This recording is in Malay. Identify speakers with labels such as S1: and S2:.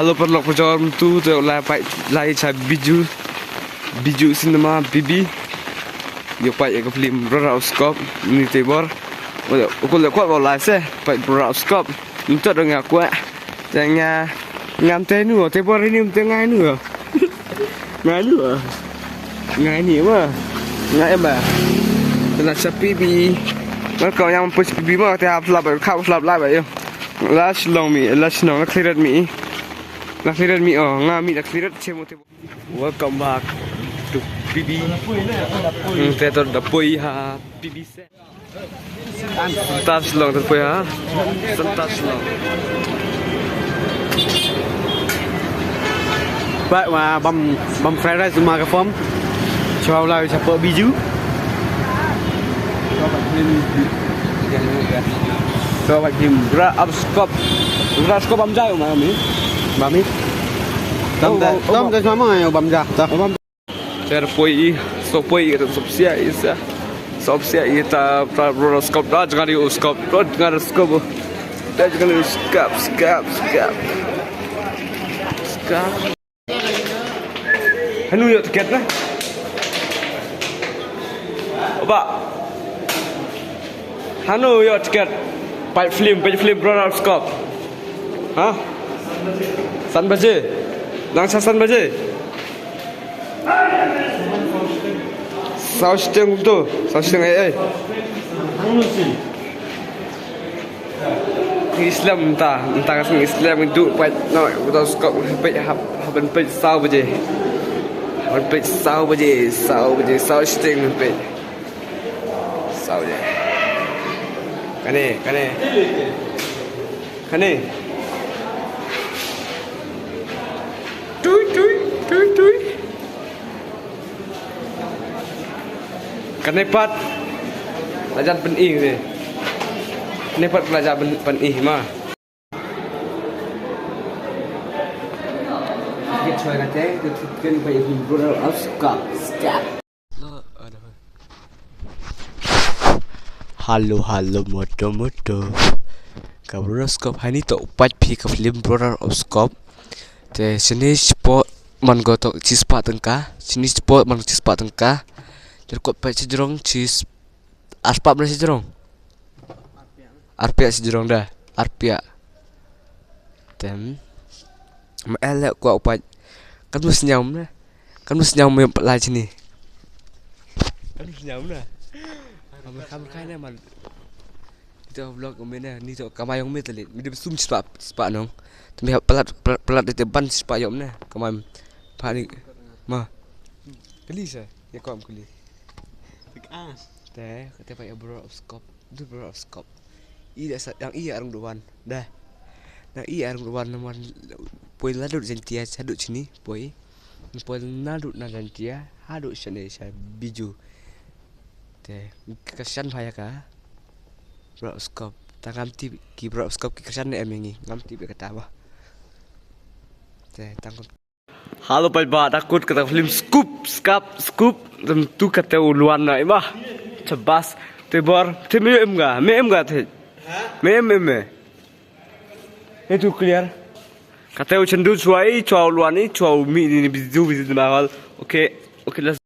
S1: Halo perlok perjalanan tu lai cai biju cinema bibi. Yo pai ke film Brotherskop ni tebor. Aku lek kuat boleh se pai Brotherskop. Untuk dengan aku jangan ngam tenu tebor ini tengah nu. Ngai nu. Ngai ni apa? Ngai apa? Kena sapi bi. Kau yang push bibi mah tiap flap kau flap lah bayo. Last long cleared me. Nak cleared me oh, ngami nak cleared cemo tebo. Welcome back to bibi. Teater dapoi ha bibi se. Tas long dapoi ha. Sentas long.
S2: Vậy mà bầm fried rice mà cái form cho lại chả bơ biju
S1: Cho bạn tìm Brotherskop bấm dai mà mi.
S2: bami tom cái sama ya bam ja ta
S1: Ter poi so poi sop sia ita Brotherskop dah jangan diuskop dah jangan skop dah jangan skap Hanu yuk tiket lah. Oba. Hanu yuk tiket. Pai film Brotherskop. Hah? San baje. Langsa san baje. Saus teng tu. Saus teng ai. Islam entah kasih Islam itu pai no Brotherskop pai haben pai sau baje. Orang pet sau baje sting pet sau je. Kane. Tui. Kane pat. Pelajar penih je. Kane pat pelajar penih mah. Try kata kan baik Brotherskop.
S3: Halo moto. Ka Brotherskop hani to upat phi ka film Brotherskop. Te sini sport man go to cispa tengka. Sini sport man cispa tengka. Terkot pa sejrong cis aspa mana sejrong? Arpia sejrong dah. Arpia. Tem. Elak ku upat. Kan mesti nyam yang lai sini. Kan mesti nyam dah. Kamu kan man. Itu vlog kemana ni tu kamai yang metelit. Midem sum spa nong. Tapi pelat di depan spa yom na. Kamai panik. Ma. Kali saya. Ya kom kali. Teh kata pak Brotherskop. Tu Brotherskop. Yang arung duan. Dah. Nah arung duan naman poi ladut jentia hadut sini poi ladut na jentia hadut sini saya biju te kasihan bahaya ka Brotherskop tangam ti ki Brotherskop ki kasihan emengi ngam ti kata apa te tangkap.
S1: Halo pai ba takut kata film scoop tentu kata uluan na imah cebas tebor me em te me itu clear. Kata cendu suai, cuau luar ni, cuau mi ni bizu mahal. Okay, let's